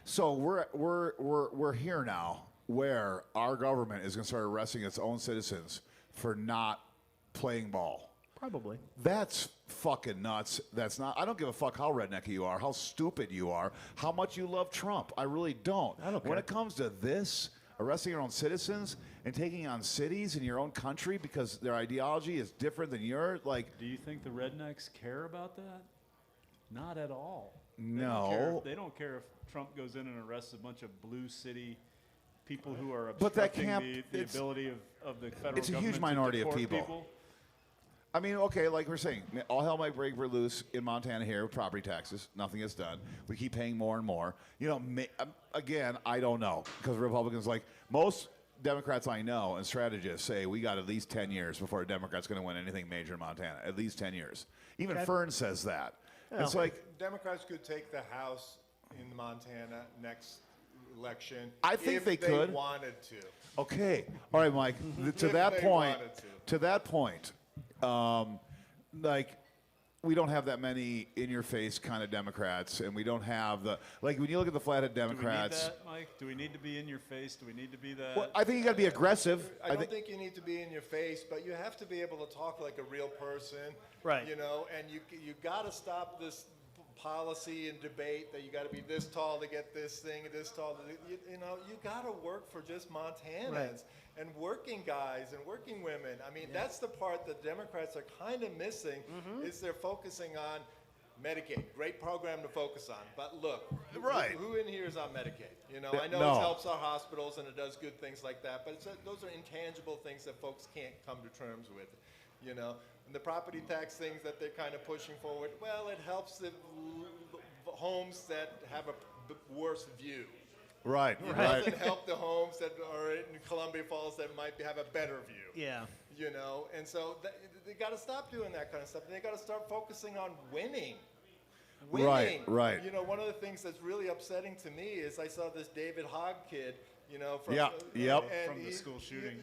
So we're here now where our government is going to start arresting its own citizens for not playing ball. Probably. That's fucking nuts. That's not. I don't give a fuck how redneck you are, how stupid you are, how much you love Trump. I really don't. I don't care. When it comes to this, arresting your own citizens and taking on cities in your own country because their ideology is different than yours, like. Do you think the rednecks care about that? Not at all. No. They don't care if Trump goes in and arrests a bunch of blue city people who are But that obstructing can't- the ability of the federal It's a government huge minority to of deport people. I mean, okay, like we're saying, all hell might break loose in Montana here with property taxes. Nothing is done. We keep paying more and more. You know, again, I don't know because Republicans, like most Democrats I know and strategists say we got at least 10 years before a Democrat's going to win anything major in Montana. At least 10 years. Even Fern says that. It's like Democrats could take the House in Montana next election. I think if they could. wanted to. okay, all right, Mike. To If that they point, wanted like we don't have that many in-your-face kind of Democrats, and we don't have the like when you look at the flathead Democrats. Do we need that, Mike? Do we need to be in your face? Do we need to be that? Well, I think you got to be aggressive. I don't think you need to be in your face, but you have to be able to talk like a real person. Right. You know, and you got to stop this policy and debate that you got to be this tall to get this thing and this tall to you know, you got to work for just Montanans. Right. And working guys and working women. I mean, that's the part that Democrats are kind of missing is they're focusing on Medicaid. Great program to focus on. But look, Right. who in here is on Medicaid? You know, I know No. it helps our hospitals and it does good things like that, but those are intangible things that folks can't come to terms with. You know, and the property tax things that they're kind of pushing forward, well, it helps the homes that have a worse view. Right, It right. doesn't help the homes that are in Columbia Falls that might have a better view. Yeah. You know, and so they got to stop doing that kind of stuff. And they got to start focusing on winning. Winning. Right. You know, one of the things that's really upsetting to me is I saw this David Hogg kid, you know, from Yeah, yep. and From the school shooting.